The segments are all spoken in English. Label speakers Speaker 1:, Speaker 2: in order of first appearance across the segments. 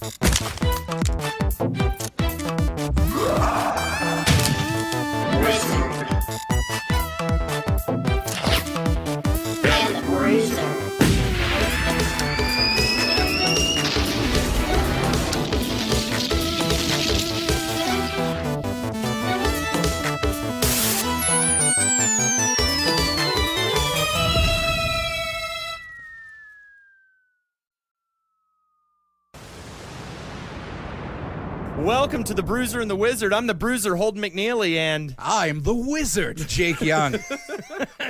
Speaker 1: And the Bruiser.
Speaker 2: Welcome to the Bruiser and the Wizard. I'm the Bruiser, Holden McNeely, and
Speaker 3: I'm the Wizard, Jake Young.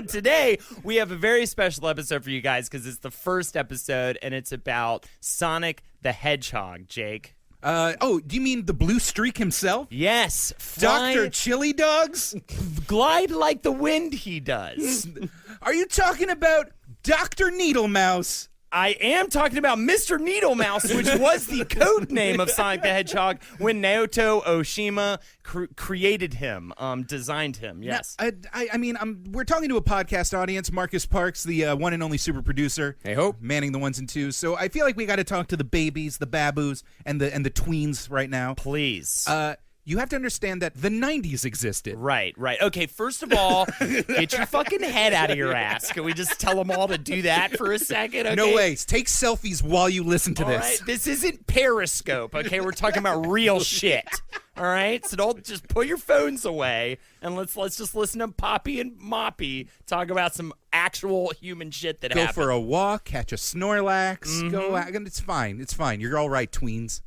Speaker 2: today we have a very special episode for you guys because it's the first episode and it's about Sonic the Hedgehog, Jake.
Speaker 3: Do you mean the blue streak himself?
Speaker 2: Yes.
Speaker 3: Dr. Chili Dogs?
Speaker 2: Glide like the wind he does.
Speaker 3: Are you talking about Dr. Needle Mouse?
Speaker 2: I am talking about Mr. Needle Mouse, which was the code name of Sonic the Hedgehog when Naoto Oshima created him, designed him. Yes.
Speaker 3: We're talking to a podcast audience. Marcus Parks, the one and only super producer.
Speaker 4: Hey, Hope.
Speaker 3: Manning the ones and twos. So I feel like we got to talk to the babies, the babus, and the tweens right now.
Speaker 2: Please.
Speaker 3: You have to understand that the 90s existed.
Speaker 2: Right. Okay, first of all, get your fucking head out of your ass. Can we just tell them all to do that for a second? Okay?
Speaker 3: No ways. Take selfies while you listen to this.
Speaker 2: All right, this isn't Periscope, okay? We're talking about real shit. All right? So don't just put your phones away and let's just listen to Poppy and Moppy talk about some actual human shit that happened.
Speaker 3: Go for a walk, catch a Snorlax, go out, and it's fine. It's fine. You're all right, tweens.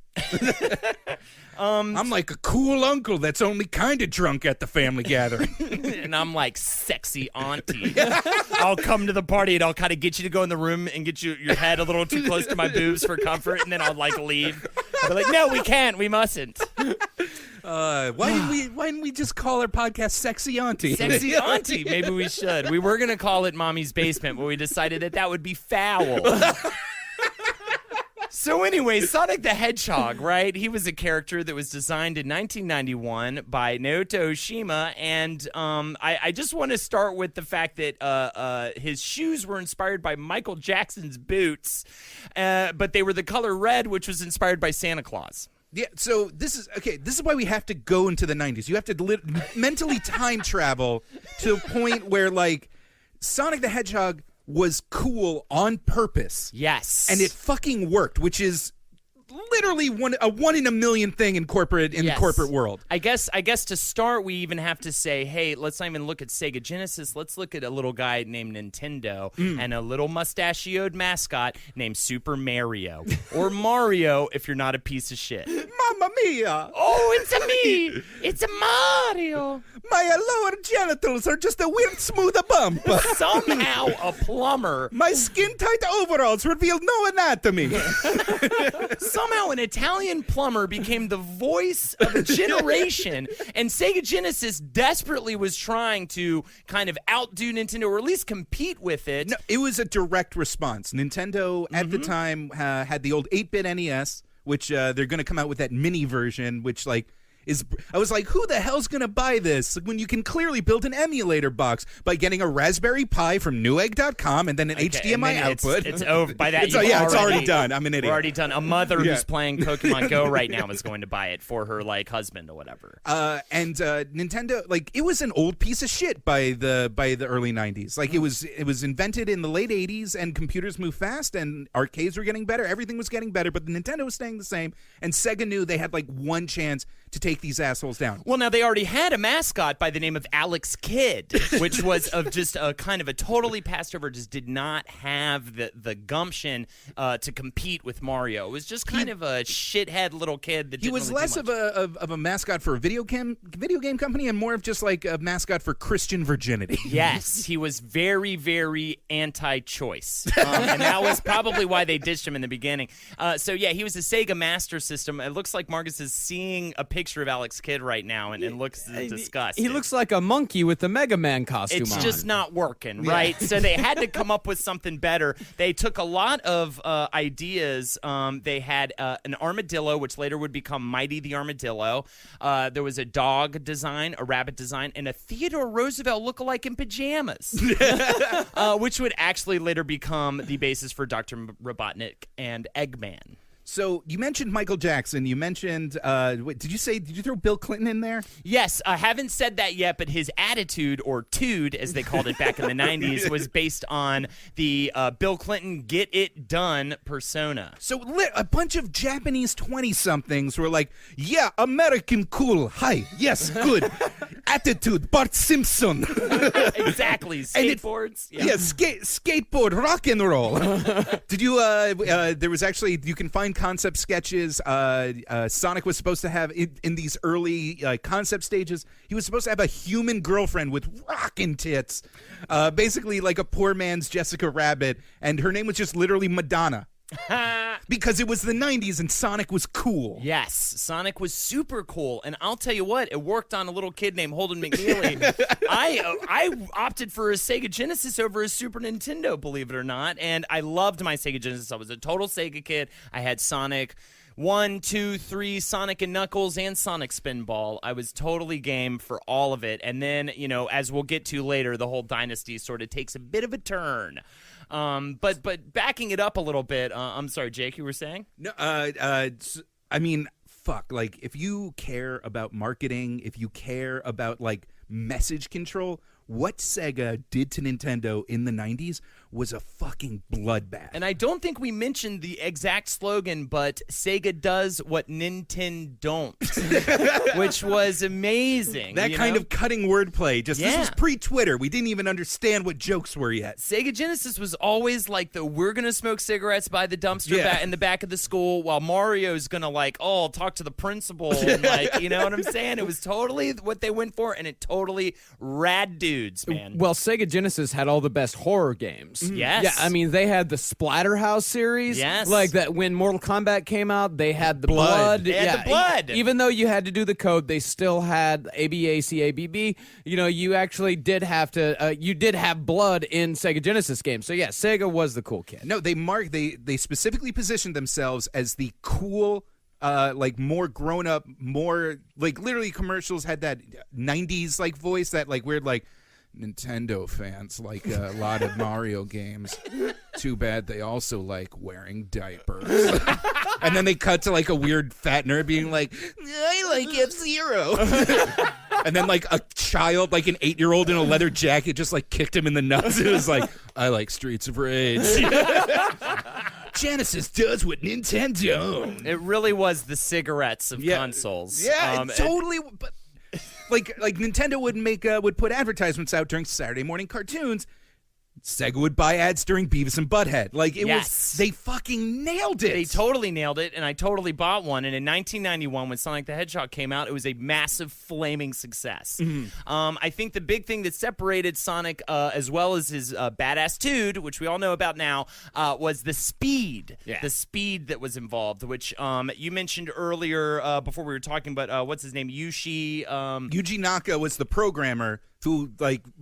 Speaker 3: I'm like a cool uncle that's only kind of drunk at the family gathering.
Speaker 2: And I'm like sexy auntie. I'll come to the party and I'll kind of get you to go in the room and get your head a little too close to my boobs for comfort, and then I'll like leave. I'll be like, no, we can't. We mustn't.
Speaker 3: Why didn't we just call our podcast Sexy Auntie?
Speaker 2: Sexy Auntie. Maybe we should. We were going to call it Mommy's Basement, but we decided that would be foul. So anyway, Sonic the Hedgehog, right? He was a character that was designed in 1991 by Naoto Oshima, and I just want to start with the fact that his shoes were inspired by Michael Jackson's boots, but they were the color red, which was inspired by Santa Claus.
Speaker 3: Yeah, so this is why we have to go into the 90s. You have to mentally time travel to a point where, like, Sonic the Hedgehog was cool on purpose.
Speaker 2: Yes.
Speaker 3: And it fucking worked, which is literally a one in a million thing in corporate the corporate world.
Speaker 2: I guess to start, we even have to say, hey, let's not even look at Sega Genesis. Let's look at a little guy named Nintendo and a little mustachioed mascot named Super Mario. Or Mario if you're not a piece of shit.
Speaker 3: Mamma mia!
Speaker 2: Oh, it's a me! It's a Mario!
Speaker 3: My lower genitals are just a weird smooth bump.
Speaker 2: Somehow a plumber.
Speaker 3: My skin-tight overalls reveal no anatomy.
Speaker 2: Somehow an Italian plumber became the voice of a generation, and Sega Genesis desperately was trying to kind of outdo Nintendo, or at least compete with it.
Speaker 3: No, it was a direct response. Nintendo, at the time, had the old 8-bit NES, which they're going to come out with that mini version, which, like, I was like, who the hell's going to buy this when you can clearly build an emulator box by getting a Raspberry Pi from Newegg.com and then an HDMI output?
Speaker 2: It's over. By that,
Speaker 3: it's already done. I'm an idiot.
Speaker 2: We're already done. A mother who's playing Pokemon Go right now is going to buy it for her, like, husband or whatever.
Speaker 3: And Nintendo, like, it was an old piece of shit by the early 90s. Like, it was invented in the late 80s, and computers moved fast, and arcades were getting better. Everything was getting better, but the Nintendo was staying the same, and Sega knew they had, like, one chance to take these assholes down.
Speaker 2: Well, now they already had a mascot by the name of Alex Kidd, which was of just a kind of a totally passed over, just did not have the gumption to compete with Mario. It was just kind of a shithead little kid that
Speaker 3: he was less of a mascot for a video game company and more of just like a mascot for Christian virginity.
Speaker 2: Yes, he was very, very anti-choice, and that was probably why they ditched him in the beginning. So yeah, he was a Sega Master System. It looks like Marcus is seeing a picture of Alex Kidd right now and looks disgusted.
Speaker 4: He looks like a monkey with the Mega Man costume on.
Speaker 2: It's just not working, right? So they had to come up with something better. They took a lot of ideas. They had an armadillo, which later would become Mighty the Armadillo. There was a dog design, a rabbit design, and a Theodore Roosevelt lookalike in pajamas, which would actually later become the basis for Dr. Robotnik and Eggman.
Speaker 3: So you mentioned Michael Jackson. You mentioned, did you throw Bill Clinton in there?
Speaker 2: Yes, I haven't said that yet, but his attitude, or tude, as they called it back in the 90s, was based on the Bill Clinton get it done persona.
Speaker 3: So a bunch of Japanese 20-somethings were like, yeah, American cool. Hi. Yes, good. Attitude, Bart Simpson.
Speaker 2: Exactly. Skateboards.
Speaker 3: Skateboard, rock and roll. Did you, there was actually, you can find concept sketches. Sonic was supposed to have, in these early concept stages, he was supposed to have a human girlfriend with rockin' tits. Basically like a poor man's Jessica Rabbit, and her name was just literally Madonna. Because it was the 90s and Sonic was cool.
Speaker 2: Yes, Sonic was super cool, and I'll tell you what, it worked on a little kid named Holden McNeely. I opted for a Sega Genesis over a Super Nintendo, believe it or not, and I loved my Sega Genesis. I was a total Sega kid. I had Sonic 1, 2, 3, Sonic and Knuckles, and Sonic Spinball. I was totally game for all of it, and then, as we'll get to later, the whole dynasty sort of takes a bit of a turn. But backing it up a little bit, I'm sorry, Jake, you were saying?
Speaker 3: No, I mean, fuck, like, if you care about marketing, if you care about, like, message control, what Sega did to Nintendo in the 90s was a fucking bloodbath.
Speaker 2: And I don't think we mentioned the exact slogan, but Sega does what Nintendo don't, which was amazing.
Speaker 3: That kind of cutting wordplay. This was pre-Twitter. We didn't even understand what jokes were yet.
Speaker 2: Sega Genesis was always like we're going to smoke cigarettes by the dumpster in the back of the school while Mario's going to talk to the principal. And you know what I'm saying? It was totally what they went for, and it totally rad dudes, man.
Speaker 4: Well, Sega Genesis had all the best horror games.
Speaker 2: Yes.
Speaker 4: Yeah, I mean, they had the Splatterhouse series.
Speaker 2: Yes.
Speaker 4: Like that when Mortal Kombat came out, they had the blood.
Speaker 2: They had the blood.
Speaker 4: Even though you had to do the code, they still had ABACABB. You actually did have to, you did have blood in Sega Genesis games. So yeah, Sega was the cool kid.
Speaker 3: No, they specifically positioned themselves as the cool, more grown up, more literally commercials had that 90s voice, that weird Nintendo fans like a lot of Mario games. Too bad they also like wearing diapers. And then they cut to a weird fat nerd being like, I like F-Zero. And then a child, an 8-year-old in a leather jacket just kicked him in the nuts. It was like, I like Streets of Rage. Genesis does what Nintendo.
Speaker 2: It really was the cigarettes of consoles.
Speaker 3: Yeah, totally. But like Nintendo would put advertisements out during Saturday morning cartoons. Sega would buy ads during Beavis and Butthead. They fucking nailed it.
Speaker 2: They totally nailed it, and I totally bought one. And in 1991, when Sonic the Hedgehog came out, it was a massive, flaming success. Mm-hmm. I think the big thing that separated Sonic, as well as his badass dude, which we all know about now, was the speed. Yeah. The speed that was involved, which you mentioned earlier before we were talking about, what's his name?
Speaker 3: Yuji Naka was the programmer who,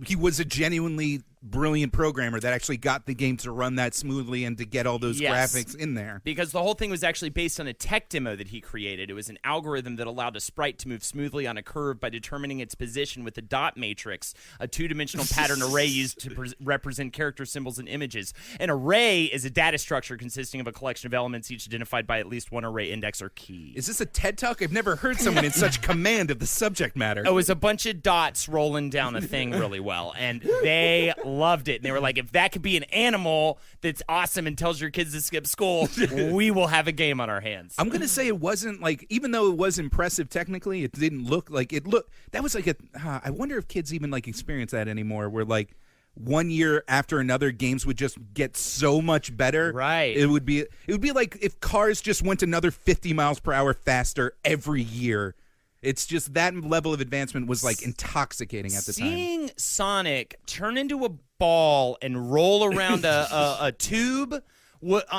Speaker 3: he was a genuinely brilliant programmer that actually got the game to run that smoothly and to get all those graphics in there.
Speaker 2: Because the whole thing was actually based on a tech demo that he created. It was an algorithm that allowed a sprite to move smoothly on a curve by determining its position with the dot matrix, a two-dimensional pattern array used to represent character symbols and images. An array is a data structure consisting of a collection of elements, each identified by at least one array index or key.
Speaker 3: Is this a TED Talk? I've never heard someone in such command of the subject matter.
Speaker 2: It was a bunch of dots rolling down a thing really well, and they loved it. And they were like, if that could be an animal that's awesome and tells your kids to skip school, we will have a game on our hands.
Speaker 3: I'm going to say it wasn't even though it was impressive technically, it didn't look like it looked. That was I wonder if kids even experience that anymore, where 1 year after another, games would just get so much better.
Speaker 2: Right.
Speaker 3: It would be like if cars just went another 50 miles per hour faster every year. It's just that level of advancement was intoxicating at the time.
Speaker 2: Seeing Sonic turn into a ball and roll around a tube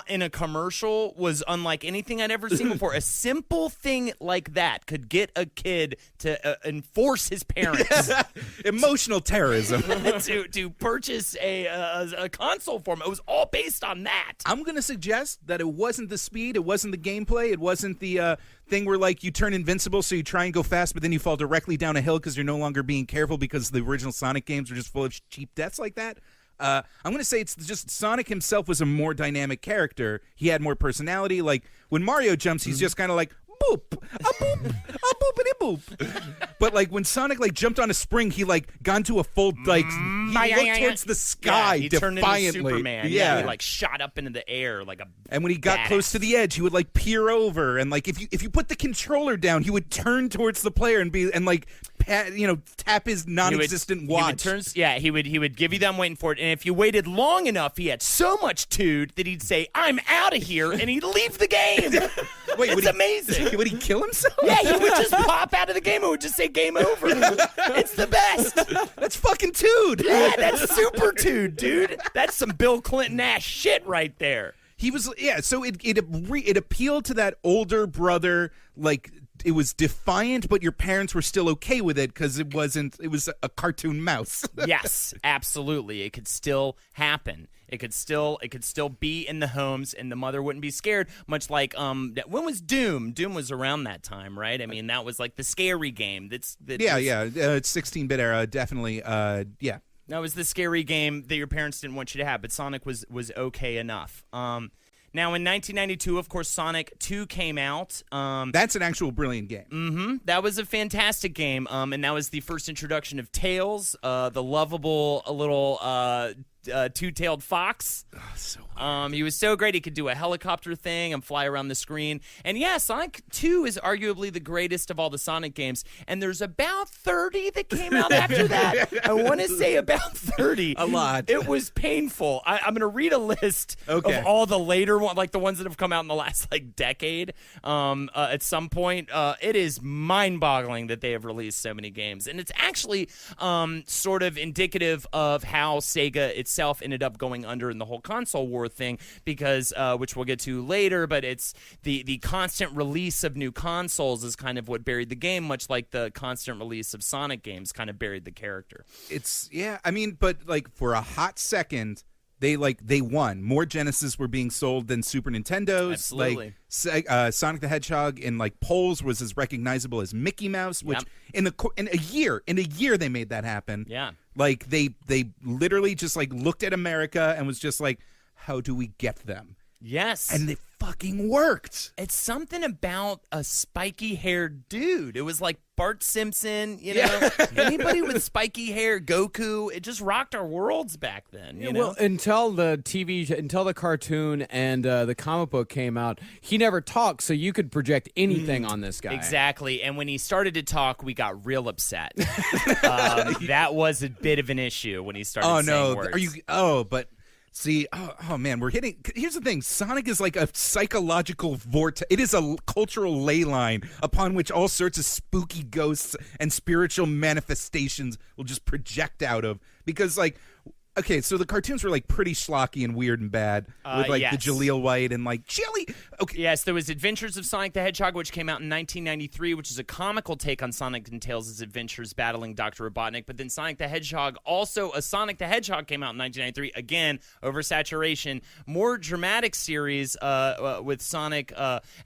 Speaker 2: in a commercial was unlike anything I'd ever seen before. A simple thing like that could get a kid to enforce his parents.
Speaker 3: Emotional terrorism.
Speaker 2: to purchase a console for him. It was all based on that.
Speaker 3: I'm going to suggest that it wasn't the speed, it wasn't the gameplay, it wasn't the thing where you turn invincible so you try and go fast but then you fall directly down a hill because you're no longer being careful because the original Sonic games were just full of cheap deaths like that. I'm going to say it's just Sonic himself was a more dynamic character. He had more personality. Like, when Mario jumps, he's just kind of like, boop, a boop, a boopity boop. But like when Sonic like jumped on a spring, he like gone to a full like he looked towards the sky
Speaker 2: he
Speaker 3: defiantly.
Speaker 2: turned into Superman.
Speaker 3: Yeah.
Speaker 2: He like shot up into the air like a.
Speaker 3: And when he got close to the edge, he would like peer over, and like if you put the controller down, he would turn towards the player and be and like tap his non-existent watch.
Speaker 2: He would give you that. I'm waiting for it. And if you waited long enough, he had so much tood that he'd say, "I'm out of here," and he'd leave the game.
Speaker 3: Wait,
Speaker 2: it's amazing.
Speaker 3: Would he kill himself?
Speaker 2: Yeah, he would just pop out of the game and would just say game over. It's the best.
Speaker 3: That's fucking tood.
Speaker 2: Yeah, that's super tood, dude. That's some Bill Clinton-ass shit right there.
Speaker 3: He was, so it appealed to that older brother, like, it was defiant, but your parents were still okay with it because it was a cartoon mouse.
Speaker 2: Yes, absolutely. It could still happen. It could still be in the homes, and the mother wouldn't be scared. Much like when was Doom? Doom was around that time, right? I mean, that was like the scary game. It's
Speaker 3: 16-bit era, definitely. Yeah.
Speaker 2: That was the scary game that your parents didn't want you to have, but Sonic was okay enough. Now, in 1992, of course, Sonic 2 came out.
Speaker 3: That's an actual brilliant game.
Speaker 2: Mm-hmm. That was a fantastic game, and that was the first introduction of Tails, the lovable little two-tailed fox.
Speaker 3: Oh, so weird.
Speaker 2: He was so great. He could do a helicopter thing and fly around the screen. And yeah, Sonic 2 is arguably the greatest of all the Sonic games. And there's about 30 that came out after that. I want to say about 30.
Speaker 3: A lot.
Speaker 2: It was painful. I'm going to read a list of all the later ones, like the ones that have come out in the last like decade. At some point, it is mind-boggling that they have released so many games. And it's actually sort of indicative of how Sega itself ended up going under in the whole console war thing, because which we'll get to later, but it's the constant release of new consoles is kind of what buried the game, much like the constant release of Sonic games kind of buried the character.
Speaker 3: But like for a hot second, they won. More Genesis were being sold than Super Nintendos.
Speaker 2: Absolutely.
Speaker 3: Like Sonic the Hedgehog in like polls was as recognizable as Mickey Mouse, which in a year they made that happen.
Speaker 2: Yeah.
Speaker 3: Like they literally just like looked at America and was just like, how do we get them?
Speaker 2: Yes.
Speaker 3: And it fucking worked.
Speaker 2: It's something about a spiky-haired dude. It was like Bart Simpson, you know? Anybody with spiky hair, Goku, it just rocked our worlds back then, you know?
Speaker 4: Well, until the cartoon and the comic book came out, he never talked, so you could project anything on this guy.
Speaker 2: Exactly. And when he started to talk, we got real upset. That was a bit of an issue when he started saying words.
Speaker 3: But see, man, we're hitting. Here's the thing: Sonic is like a psychological vortex. It is a cultural ley line upon which all sorts of spooky ghosts and spiritual manifestations will just project out of. Because, like, okay, so the cartoons were like pretty schlocky and weird and bad with like the Jaleel White and like Chili. Okay.
Speaker 2: Yes, there was Adventures of Sonic the Hedgehog, which came out in 1993, which is a comical take on Sonic and Tails' adventures battling Dr. Robotnik. But then Sonic the Hedgehog, also a Sonic the Hedgehog, came out in 1993. Again, oversaturation. More dramatic series with Sonic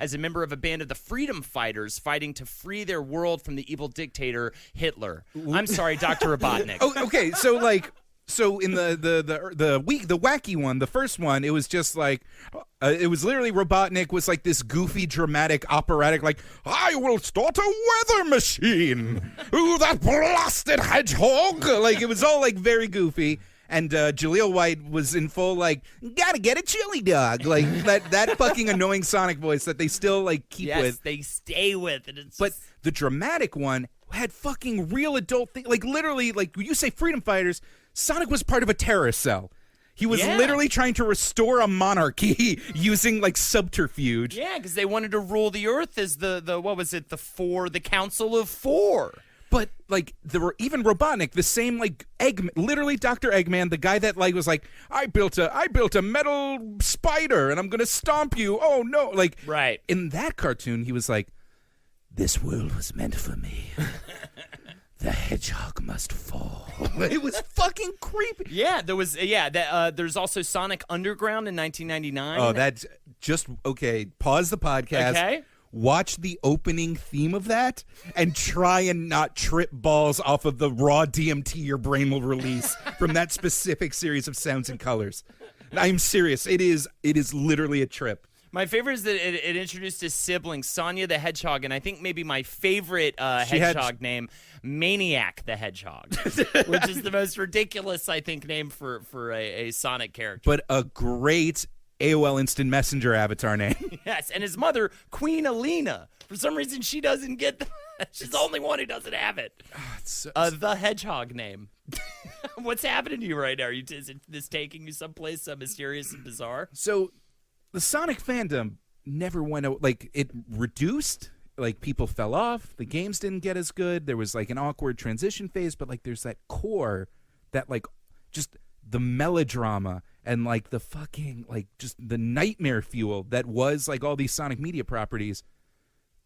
Speaker 2: as a member of a band of the Freedom Fighters fighting to free their world from the evil dictator Hitler. I'm sorry, Dr. Robotnik.
Speaker 3: Okay, so like. So in the wacky one, the first one, it was just like it was literally Robotnik was like this goofy, dramatic, operatic, like, I will start a weather machine. Ooh, that blasted hedgehog! Like it was all like very goofy. And Jaleel White was in full like, gotta get a chili dog, like that fucking annoying Sonic voice that they still like keep with.
Speaker 2: Yes, they stay with it.
Speaker 3: But the dramatic one had fucking real adult thing, like literally, like when you say Freedom Fighters. Sonic was part of a terrorist cell. He was literally trying to restore a monarchy using like subterfuge.
Speaker 2: Yeah, because they wanted to rule the earth as the what was it, the Council of Four.
Speaker 3: But like there were even Robotnik, the same like literally Dr. Eggman, the guy that like was like, I built a metal spider and I'm gonna stomp you. Oh no, like
Speaker 2: right.
Speaker 3: In that cartoon, he was like, this world was meant for me. The hedgehog must fall. It was fucking creepy.
Speaker 2: Yeah, there was. There's also Sonic Underground in 1999.
Speaker 3: Oh, that's just okay. Pause the podcast.
Speaker 2: Okay.
Speaker 3: watch the opening theme of that and try and not trip balls off of the raw DMT your brain will release from that specific series of sounds and colors. I'm serious. It is literally a trip.
Speaker 2: My favorite is that it introduced his sibling, Sonya the Hedgehog, and I think maybe my favorite hedgehog name, Maniac the Hedgehog, which is the most ridiculous, I think, name for a Sonic character.
Speaker 3: But a great AOL Instant Messenger avatar name.
Speaker 2: Yes, and his mother, Queen Alina. For some reason, she doesn't get that. She's the only one who doesn't have it. The Hedgehog name. What's happening to you right now? Is this taking you someplace mysterious and bizarre?
Speaker 3: So the Sonic fandom never went out. Like, it reduced. Like, people fell off. The games didn't get as good. There was, like, an awkward transition phase. But, like, there's that core that, like, just the melodrama and, like, the fucking, like, just the nightmare fuel that was, like, all these Sonic media properties.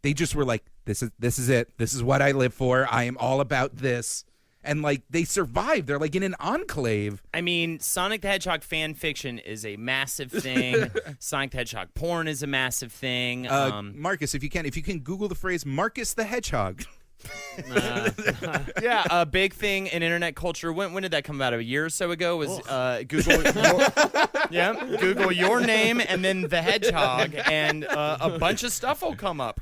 Speaker 3: They just were like, this is it. This is what I live for. I am all about this. And, like, they survived. They're, like, in an enclave.
Speaker 2: I mean, Sonic the Hedgehog fan fiction is a massive thing. Sonic the Hedgehog porn is a massive thing.
Speaker 3: Marcus, if you can Google the phrase Marcus the Hedgehog.
Speaker 2: Yeah, a big thing in internet culture. When did that come about? A year or so ago? Was Google your name and then the Hedgehog, and a bunch of stuff will come up.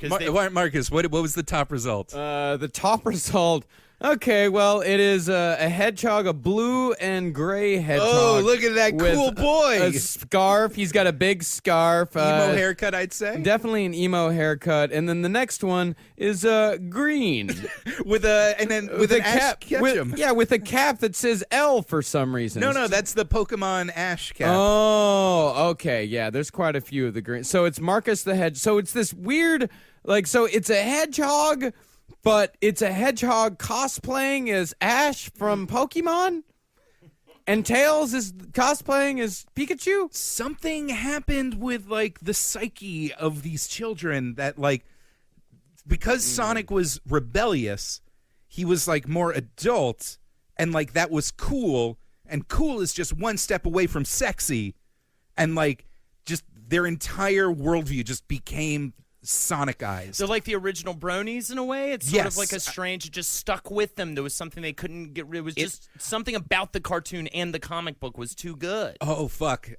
Speaker 3: Marcus, what was the top result?
Speaker 4: The top result. Okay, well, it is a hedgehog, a blue and gray hedgehog.
Speaker 3: Oh, look at that cool boy!
Speaker 4: A scarf. He's got a big scarf.
Speaker 3: Emo haircut, I'd say.
Speaker 4: Definitely an emo haircut. And then the next one is green
Speaker 3: with an Ash Ketchum.
Speaker 4: With a cap that says L for some reason.
Speaker 3: No, that's the Pokemon Ash cap.
Speaker 4: Oh, okay, yeah. There's quite a few of the green. So it's Marcus the Hedge. So it's this weird, so it's a hedgehog. But it's a hedgehog cosplaying as Ash from Pokemon? And Tails is cosplaying as Pikachu?
Speaker 3: Something happened with, like, the psyche of these children that, like, because Sonic was rebellious, he was, like, more adult, and, like, that was cool, and cool is just one step away from sexy, and, like, just their entire worldview just became Sonicized.
Speaker 2: They're like the original bronies in a way. It's sort of like a strange, it just stuck with them. There was something they couldn't get rid of. It was just something about the cartoon and the comic book was too good.
Speaker 3: Oh, fuck.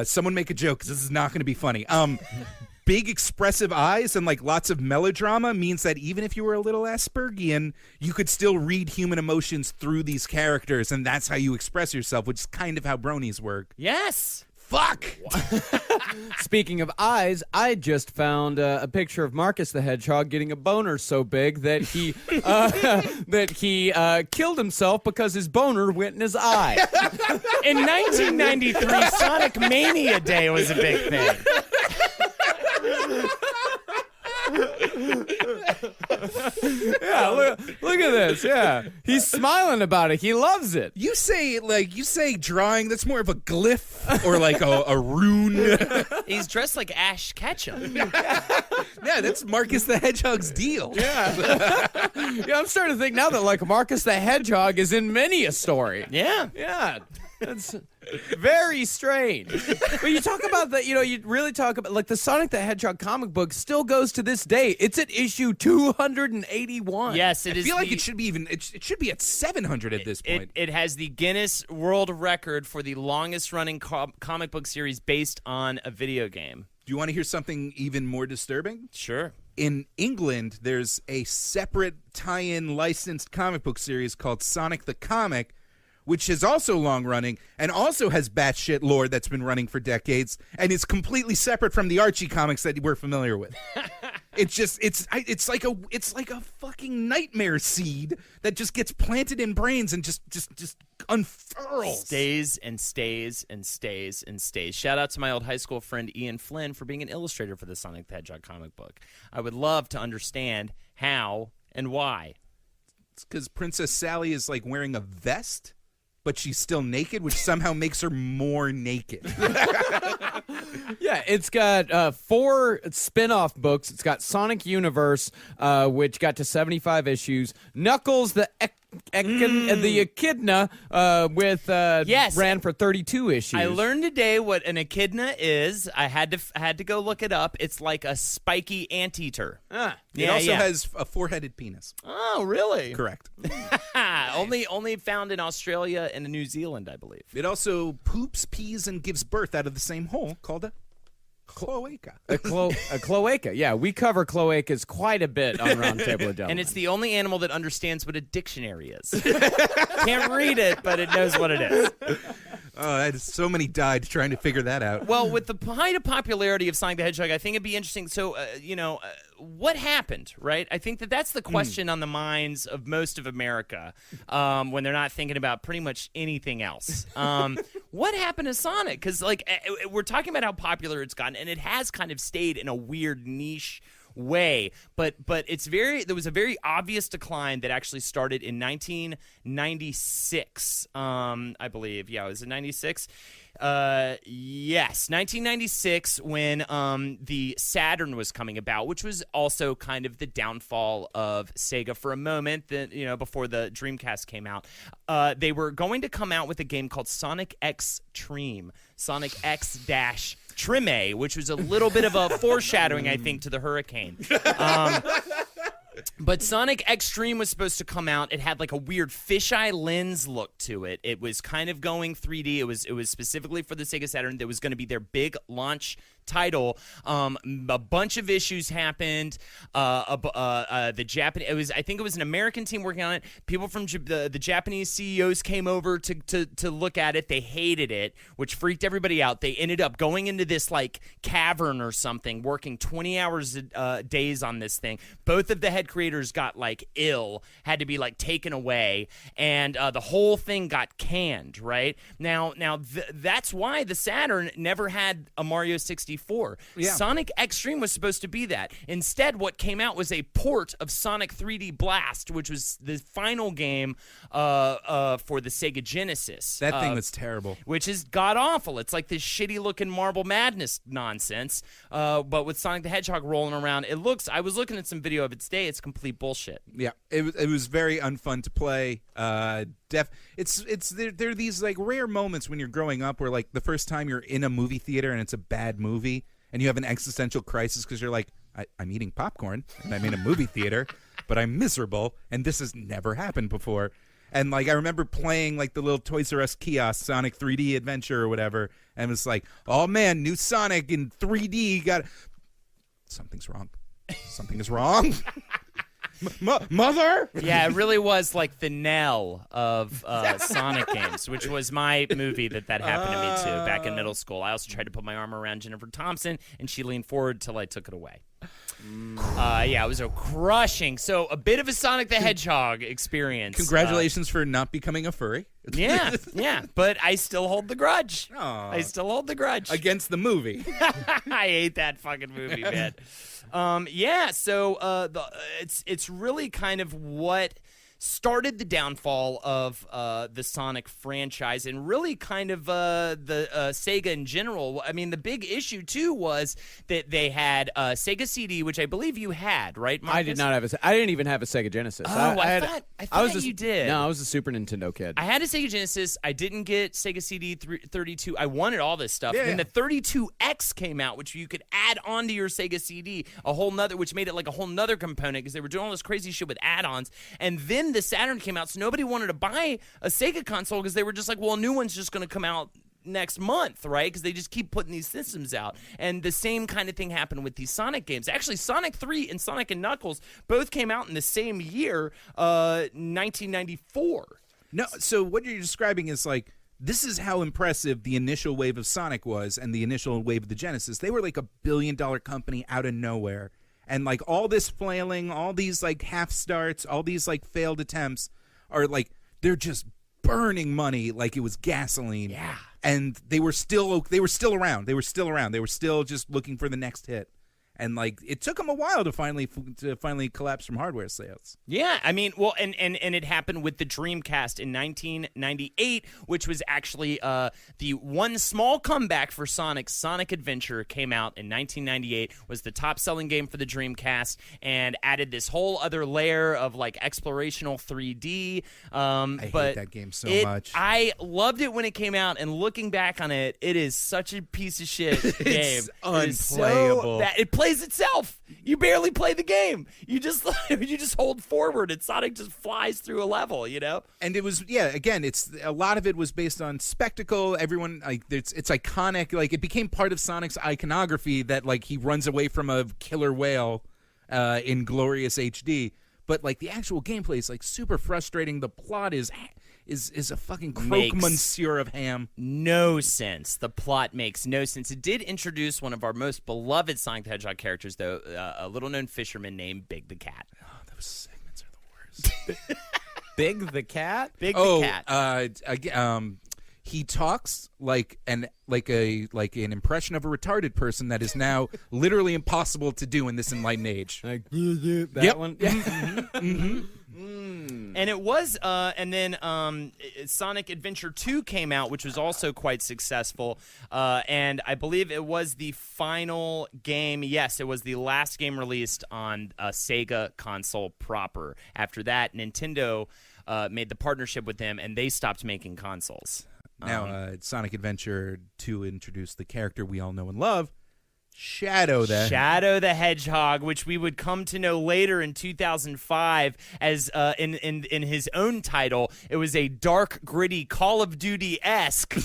Speaker 3: Someone make a joke, because this is not going to be funny. Big expressive eyes and, like, lots of melodrama means that even if you were a little Aspergian, you could still read human emotions through these characters, and that's how you express yourself, which is kind of how bronies work.
Speaker 2: Yes.
Speaker 3: Fuck!
Speaker 4: Speaking of eyes, I just found a picture of Marcus the Hedgehog getting a boner so big that he killed himself because his boner went in his eye.
Speaker 2: In 1993, Sonic Mania Day was a big thing.
Speaker 4: Yeah, look at this. Yeah, he's smiling about it. He loves it.
Speaker 3: You say drawing. That's more of a glyph or like a rune.
Speaker 2: He's dressed like Ash Ketchum.
Speaker 3: Yeah, that's Marcus the Hedgehog's deal.
Speaker 4: Yeah. Yeah, I'm starting to think now that, like, Marcus the Hedgehog is in many a story.
Speaker 2: Yeah.
Speaker 4: Yeah. That's very strange. But you talk about that, you really talk about, like, the Sonic the Hedgehog comic book still goes to this day. It's at issue 281.
Speaker 2: Yes, it is.
Speaker 3: I feel like it should be it should be at 700 at this point.
Speaker 2: It has the Guinness World Record for the longest running comic book series based on a video game.
Speaker 3: Do you want to hear something even more disturbing?
Speaker 2: Sure.
Speaker 3: In England, there's a separate tie-in licensed comic book series called Sonic the Comic, which is also long-running and also has batshit lore that's been running for decades and is completely separate from the Archie comics that we're familiar with. It's like a fucking nightmare seed that just gets planted in brains and just unfurls.
Speaker 2: Stays and stays and stays and stays. Shout out to my old high school friend Ian Flynn for being an illustrator for the Sonic the Hedgehog comic book. I would love to understand how and why.
Speaker 3: It's because Princess Sally is like wearing a vest, but she's still naked, which somehow makes her more naked.
Speaker 4: Yeah, it's got 4 spin-off books. It's got Sonic Universe, which got to 75 issues. Knuckles, the the echidna with
Speaker 2: Yes.
Speaker 4: ran for 32 issues.
Speaker 2: I learned today what an echidna is. I had to go look it up. It's like a spiky anteater.
Speaker 3: It also has a four-headed penis.
Speaker 2: Oh, really?
Speaker 3: Correct.
Speaker 2: only found in Australia and New Zealand, I believe.
Speaker 3: It also poops, pees, and gives birth out of the same hole called a cloaca.
Speaker 4: A cloaca. Yeah, we cover cloacas quite a bit on Roundtable of Gentlemen.
Speaker 2: And it's the only animal that understands what a dictionary is. Can't read it, but it knows what it is.
Speaker 3: Oh, so many died trying to figure that out.
Speaker 2: Well, with the height of popularity of Sonic the Hedgehog, I think it'd be interesting. So, what happened, right? I think that's the question on the minds of most of America when they're not thinking about pretty much anything else. What happened to Sonic? Because, we're talking about how popular it's gotten, and it has kind of stayed in a weird niche way, but there was a very obvious decline that actually started in 1996, I believe. Yeah, was it 96? Yes, 1996 when the Saturn was coming about, which was also kind of the downfall of Sega for a moment. Before the Dreamcast came out, they were going to come out with a game called Sonic X Treme, Sonic X Dash Treme, which was a little bit of a foreshadowing, I think, to the Hurricane. But Sonic X-Treme was supposed to come out. It had like a weird fisheye lens look to it. It was kind of going 3D. It was specifically for the Sega Saturn. That was going to be their big launch title. A bunch of issues happened. The Japanese, I think it was an American team working on it. People from the Japanese CEOs came over to look at it. They hated it, which freaked everybody out. They ended up going into this like cavern or something, working 20 hours days on this thing. Both of the head creators got like ill, had to be like taken away, and the whole thing got canned. Right now, that's why the Saturn never had a Mario 64.
Speaker 3: Yeah.
Speaker 2: Sonic X-Treme was supposed to be that. Instead, what came out was a port of Sonic 3D Blast, which was the final game for the Sega Genesis.
Speaker 3: That thing was terrible.
Speaker 2: Which is god-awful. It's like this shitty-looking Marble Madness nonsense, but with Sonic the Hedgehog rolling around, I was looking at some video of it today. It's complete bullshit.
Speaker 3: Yeah, it was very unfun to play. There are these like rare moments when you're growing up where like the first time you're in a movie theater and it's a bad movie and you have an existential crisis because you're like, I'm eating popcorn and I'm in a movie theater, but I'm miserable and this has never happened before. And like I remember playing like the little Toys R Us kiosk Sonic 3D Adventure or whatever, and it's like, oh man, new Sonic in 3D. Something's wrong. Something is wrong. Mother?
Speaker 2: Yeah, it really was like the knell of Sonic games, which was my movie that happened to me too back in middle school. I also tried to put my arm around Jennifer Thompson, and she leaned forward till I took it away. Yeah, it was a crushing. So a bit of a Sonic the Hedgehog experience.
Speaker 3: Congratulations for not becoming a furry.
Speaker 2: Yeah, but I still hold the grudge.
Speaker 3: Aw.
Speaker 2: I still hold the grudge.
Speaker 3: Against the movie.
Speaker 2: I hate that fucking movie, man. Yeah, so it's really kind of what started the downfall of the Sonic franchise and really kind of the Sega in general. I mean, the big issue, too, was that they had Sega CD, which I believe you had, right, Marcus?
Speaker 4: I did not have I didn't even have a Sega Genesis.
Speaker 2: Oh, I thought
Speaker 4: was
Speaker 2: you did.
Speaker 4: No, I was a Super Nintendo kid.
Speaker 2: I had a Sega Genesis. I didn't get Sega CD 32. I wanted all this stuff.
Speaker 3: Yeah,
Speaker 2: and then the 32X came out, which you could add onto your Sega CD, which made it like a whole nother component because they were doing all this crazy shit with add-ons. And then the Saturn came out, so nobody wanted to buy a Sega console because they were just like, well, a new one's just going to come out next month, right? Because they just keep putting these systems out. And the same kind of thing happened with these Sonic games. Actually, Sonic 3 and Sonic and Knuckles both came out in the same year, 1994.
Speaker 3: No, so what you're describing is like, this is how impressive the initial wave of Sonic was and the initial wave of the Genesis. They were like $1 billion company out of nowhere. And like all this flailing, all these like half starts, all these like failed attempts are like, they're just burning money like it was gasoline.
Speaker 2: Yeah.
Speaker 3: And they were still around. They were still just looking for the next hit. And like it took them a while to finally collapse from hardware sales.
Speaker 2: Yeah, I mean, well, and it happened with the Dreamcast in 1998, which was actually the one small comeback for Sonic. Sonic Adventure came out in 1998, was the top-selling game for the Dreamcast, and added this whole other layer of like explorational 3D.
Speaker 3: I hate that game so much.
Speaker 2: I loved it when it came out, and looking back on it, it is such a piece of shit game.
Speaker 3: It's unplayable.
Speaker 2: It plays itself. You barely play the game. You just hold forward and Sonic just flies through a level, you know?
Speaker 3: And it was again, it's a lot of it was based on spectacle. Everyone like it's iconic. Like it became part of Sonic's iconography that like he runs away from a killer whale in glorious HD. But like the actual gameplay is like super frustrating. The plot is a fucking croque monsieur of ham.
Speaker 2: No sense. The plot makes no sense. It did introduce one of our most beloved Sonic the Hedgehog characters, though, a little-known fisherman named Big the Cat.
Speaker 3: Oh, those segments are the worst.
Speaker 4: Big the Cat?
Speaker 2: Big the Cat.
Speaker 3: He talks like an impression of a retarded person that is now literally impossible to do in this enlightened age.
Speaker 4: Like that one?
Speaker 3: Mm-hmm.
Speaker 2: And it was, and then Sonic Adventure 2 came out, which was also quite successful. And I believe it was the final game. Yes, it was the last game released on a Sega console proper. After that, Nintendo made the partnership with them, and they stopped making consoles.
Speaker 3: Now, Sonic Adventure 2 introduced the character we all know and love, Shadow the Hedgehog, which we would come to know later in 2005 as in his own title. It was a dark, gritty Call of Duty-esque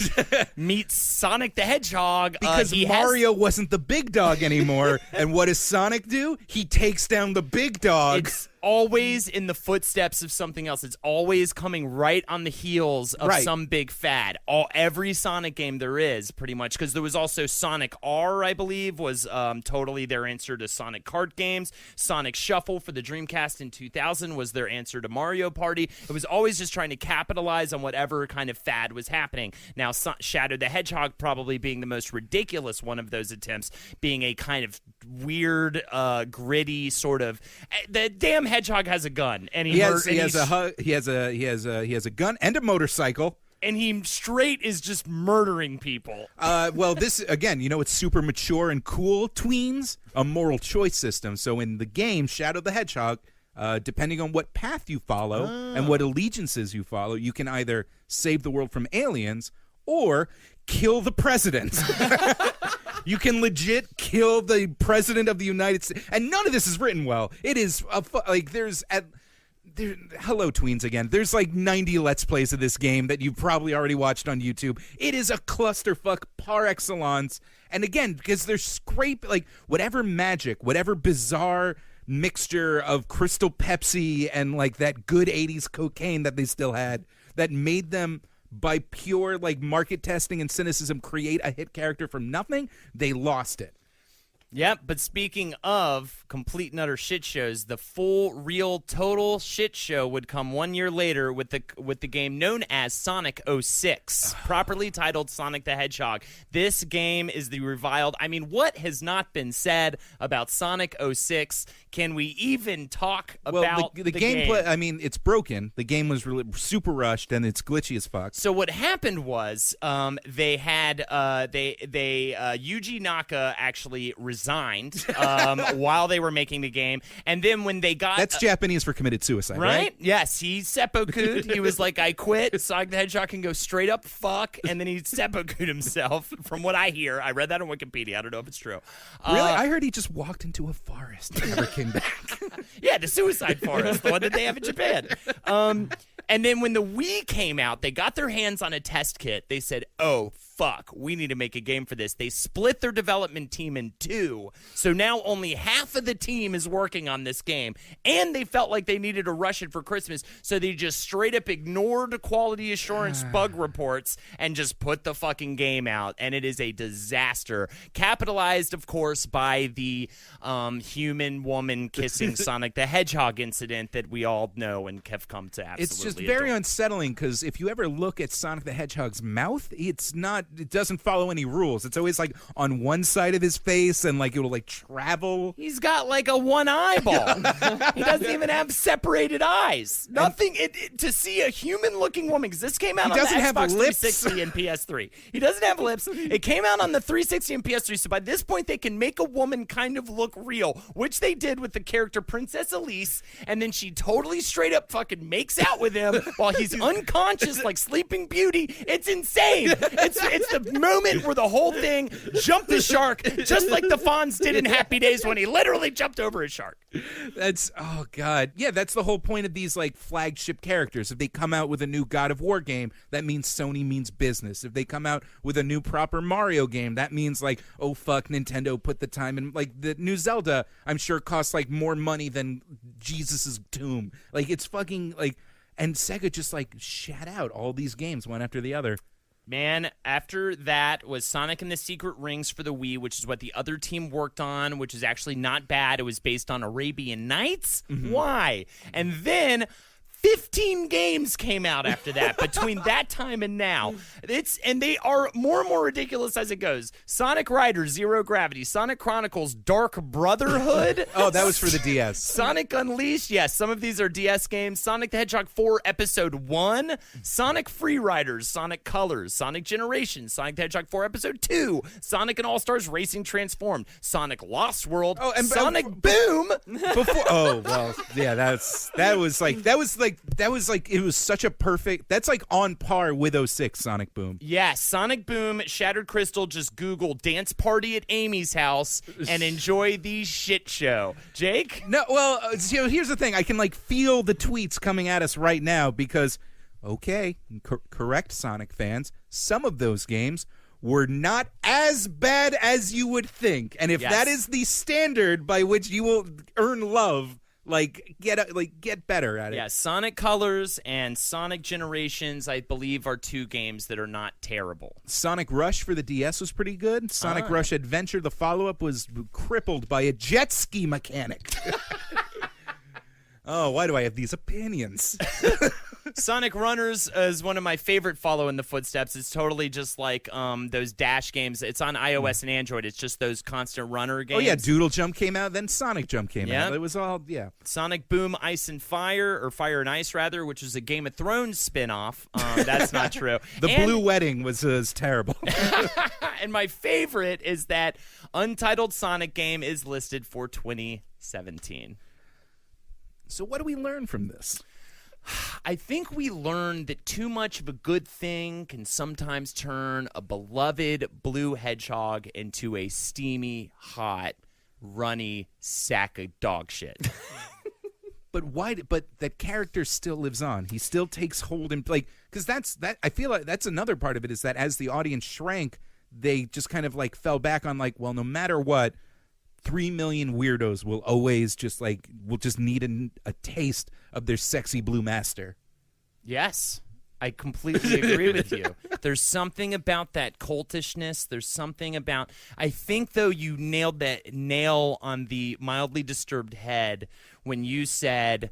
Speaker 3: meets Sonic the Hedgehog. Because Mario wasn't the big dog anymore. And what does Sonic do? He takes down the big dog.
Speaker 2: It's always in the footsteps of something else. It's always coming right on the heels of some big fad. Every Sonic game there is, pretty much, because there was also Sonic R, I believe, was totally their answer to Sonic kart games. Sonic Shuffle for the Dreamcast in 2000 was their answer to Mario Party. It was always just trying to capitalize on whatever kind of fad was happening. Now, Shadow the Hedgehog probably being the most ridiculous one of those attempts, being a kind of weird, gritty sort of. The damn Hedgehog has a gun, and he has a gun and a motorcycle. And he straight is just murdering people.
Speaker 3: Well, this, again, it's super mature and cool. Tweens, a moral choice system. So in the game, Shadow the Hedgehog, depending on what path you follow and what allegiances you follow, you can either save the world from aliens or kill the president. You can legit kill the president of the United States. And none of this is written well. It is, hello, tweens again. There's like 90 Let's Plays of this game that you've probably already watched on YouTube. It is a clusterfuck par excellence. And again, because there's whatever magic, whatever bizarre mixture of Crystal Pepsi and like that good 80s cocaine that they still had that made them, by pure market testing and cynicism, create a hit character from nothing, they lost it.
Speaker 2: Yep, but speaking of complete and utter shit shows, the full, real, total shit show would come 1 year later with the game known as Sonic 06, properly titled Sonic the Hedgehog. This game is the reviled. I mean, what has not been said about Sonic 06? Can we even talk about the
Speaker 3: gameplay? I mean, it's broken. The game was really super rushed and it's glitchy as fuck.
Speaker 2: So what happened was they had Yuji Naka actually resigned while they were making the game, and then when they got
Speaker 3: that's Japanese for committed suicide, right?
Speaker 2: Yes, he seppuku'd. He was like, I quit. Sonic the Hedgehog can go straight up fuck, and then he seppuku'd himself. From what I hear, I read that on Wikipedia. I don't know if it's true.
Speaker 3: Really, I heard he just walked into a forest and never came back.
Speaker 2: Yeah, the suicide forest, the one that they have in Japan. And then when the Wii came out, they got their hands on a test kit. They said, oh, fuck, we need to make a game for this. They split their development team in two, so now only half of the team is working on this game, and they felt like they needed to rush it for Christmas, so they just straight up ignored quality assurance bug reports and just put the fucking game out, and it is a disaster. Capitalized, of course, by the human woman kissing Sonic the Hedgehog incident that we all know and have come to absolutely
Speaker 3: It's just very
Speaker 2: adore.
Speaker 3: unsettling, because if you ever look at Sonic the Hedgehog's mouth, it's not it doesn't follow any rules. It's always like on one side of his face, and like it'll like travel.
Speaker 2: He's got like a one eyeball. He doesn't even have separated eyes. Nothing to see a human-looking woman. Because this came out on the
Speaker 3: doesn't have
Speaker 2: Xbox
Speaker 3: lips.
Speaker 2: 360 and PS3. He doesn't have lips. It came out on the 360 and PS3. So by this point, they can make a woman kind of look real, which they did with the character Princess Elise. And then she totally straight up fucking makes out with him while he's unconscious like Sleeping Beauty. It's insane. It's the moment where the whole thing jumped the shark, just like the Fonz did in Happy Days when he literally jumped over a shark.
Speaker 3: That's oh god, yeah. That's the whole point of these like flagship characters. If they come out with a new God of War game, that means Sony means business. If they come out with a new proper Mario game, that means like, oh fuck, Nintendo put the time in. Like the new Zelda, I'm sure costs like more money than Jesus's tomb. Like it's fucking like, and Sega just like shat out all these games one after the other.
Speaker 2: Man, after that was Sonic and the Secret Rings for the Wii, which is what the other team worked on, which is actually not bad. It was based on Arabian Nights. Why? And then 15 games came out after that between that time and now. And they are more and more ridiculous as it goes. Sonic Riders Zero Gravity, Sonic Chronicles Dark Brotherhood.
Speaker 3: Oh, that was for the DS.
Speaker 2: Sonic Unleashed, yes, some of these are DS games. Sonic the Hedgehog 4 Episode 1, Sonic Free Riders, Sonic Colors, Sonic Generations, Sonic the Hedgehog 4 Episode 2, Sonic and All-Stars Racing Transformed, Sonic Lost World,
Speaker 3: Oh, and
Speaker 2: Sonic Boom.
Speaker 3: Before, oh well, yeah, that was like it was such a perfect. That's like on par with 06 Sonic Boom.
Speaker 2: Yes, Sonic Boom, Shattered Crystal. Just Google dance party at Amy's house and enjoy the shit show. Jake?
Speaker 3: No, well, here's the thing. I can like feel the tweets coming at us right now because, okay, correct, Sonic fans. Some of those games were not as bad as you would think, and if that is the standard by which you will earn love. Get better at it.
Speaker 2: Yeah, Sonic Colors and Sonic Generations, I believe, are two games that are not terrible.
Speaker 3: Sonic Rush for the DS was pretty good. Sonic Rush Adventure, the follow-up, was crippled by a jet ski mechanic. Oh, why do I have these opinions?
Speaker 2: Sonic Runners is one of my favorite follow in the footsteps. It's totally just like those Dash games. It's on iOS and Android. It's just those constant runner games.
Speaker 3: Oh, yeah, Doodle Jump came out, then Sonic Jump came out. It was all, yeah.
Speaker 2: Sonic Boom Ice and Fire, or Fire and Ice, rather, which is a Game of Thrones spin-off. That's not true.
Speaker 3: Blue Wedding was terrible.
Speaker 2: And my favorite is that Untitled Sonic game is listed for 2017.
Speaker 3: So what do we learn from this?
Speaker 2: I think we learned that too much of a good thing can sometimes turn a beloved blue hedgehog into a steamy, hot, runny sack of dog shit.
Speaker 3: But why? But that character still lives on. He still takes hold in because that. I feel like that's another part of it is that as the audience shrank, they just kind of like fell back on like, well, no matter what, 3 million weirdos will always just need a taste of their sexy blue master.
Speaker 2: Yes, I completely agree with you. There's something about that cultishness. There's something about. I think though you nailed that nail on the mildly disturbed head when you said.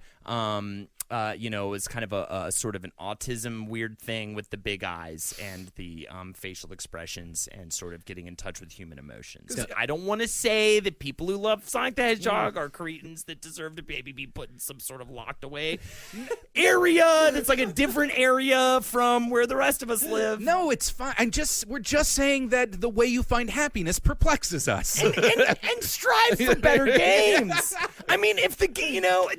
Speaker 2: It was kind of a sort of an autism weird thing with the big eyes and the facial expressions and sort of getting in touch with human emotions. I don't want to say that people who love Sonic the Hedgehog are cretins that deserve to maybe be put in some sort of locked away area that's like a different area from where the rest of us live.
Speaker 3: No, it's fine. We're just saying that the way you find happiness perplexes us.
Speaker 2: And strive for better games. I mean,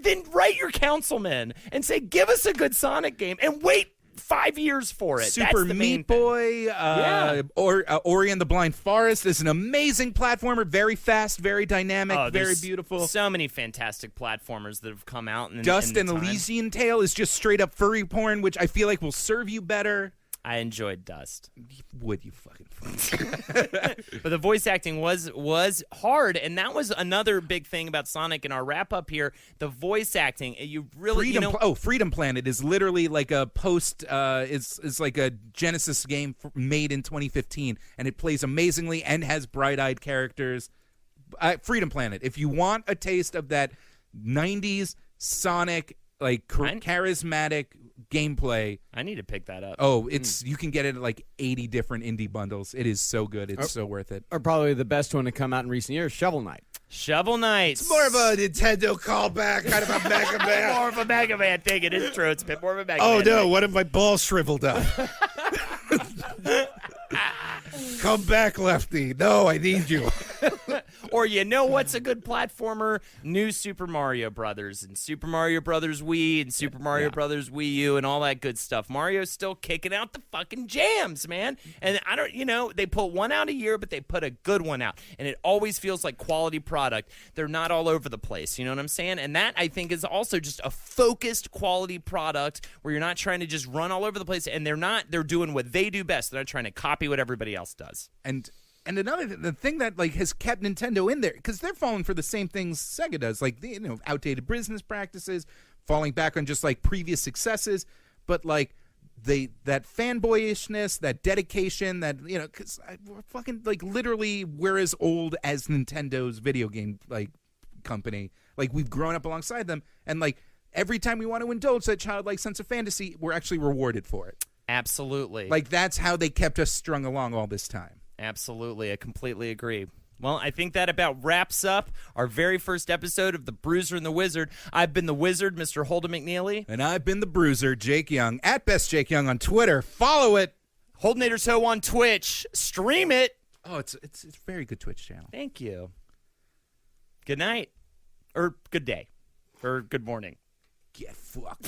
Speaker 2: then write your councilman and say, give us a good Sonic game and wait 5 years for it.
Speaker 3: Super
Speaker 2: That's the
Speaker 3: Meat Boy, or Ori and the Blind Forest is an amazing platformer, very fast, very dynamic, very beautiful.
Speaker 2: So many fantastic platformers that have come out.
Speaker 3: Dust and Elysian Tale is just straight up furry porn, which I feel like will serve you better.
Speaker 2: I enjoyed Dust.
Speaker 3: Would you fucking
Speaker 2: But the voice acting was hard, and that was another big thing about Sonic in our wrap-up here. The voice acting, you really...
Speaker 3: Freedom Planet is literally like a is like a Genesis game made in 2015, and it plays amazingly and has bright-eyed characters. Freedom Planet, if you want a taste of that 90s Sonic, like charismatic... gameplay.
Speaker 2: I need to pick that up.
Speaker 3: Oh, you can get it at like 80 different indie bundles. It is so good. It's so worth it.
Speaker 4: Or probably the best one to come out in recent years, Shovel Knight.
Speaker 2: Shovel Knight.
Speaker 5: More of a Nintendo callback, kind of a Mega Man.
Speaker 2: More of a Mega Man thing. It is true. It's a bit more of a Mega Man.
Speaker 5: Oh, no.
Speaker 2: thing.
Speaker 5: What if my balls shriveled up? Come back, Lefty. No, I need you.
Speaker 2: Or you know what's a good platformer? New Super Mario Brothers and Super Mario Brothers Wii and Super Mario Brothers Wii U and all that good stuff. Mario's still kicking out the fucking jams, man. And I don't, they put one out a year, but they put a good one out. And it always feels like quality product. They're not all over the place. You know what I'm saying? And that, I think, is also just a focused quality product where you're not trying to just run all over the place. And they're doing what they do best. They're not trying to copy what everybody else does.
Speaker 3: And the thing that like has kept Nintendo in there, because they're falling for the same things Sega does, like outdated business practices, falling back on just like previous successes, but like that fanboyishness, that dedication, that because we're fucking like literally we're as old as Nintendo's video game like company. Like we've grown up alongside them, and like every time we want to indulge that childlike sense of fantasy, we're actually rewarded for it.
Speaker 2: Absolutely.
Speaker 3: Like that's how they kept us strung along all this time.
Speaker 2: Absolutely. I completely agree. Well, I think that about wraps up our very first episode of The Bruiser and the Wizard. I've been the Wizard, Mr. Holden McNeely.
Speaker 3: And I've been the Bruiser, Jake Young, at Best Jake Young on Twitter. Follow it.
Speaker 2: Holdenator Show on Twitch. Stream it.
Speaker 3: Oh, it's a very good Twitch channel.
Speaker 2: Thank you. Good night. Or good day. Or good morning.
Speaker 3: Get fucked.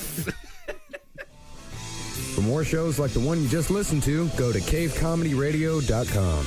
Speaker 6: For more shows like the one you just listened to, go to cavecomedyradio.com.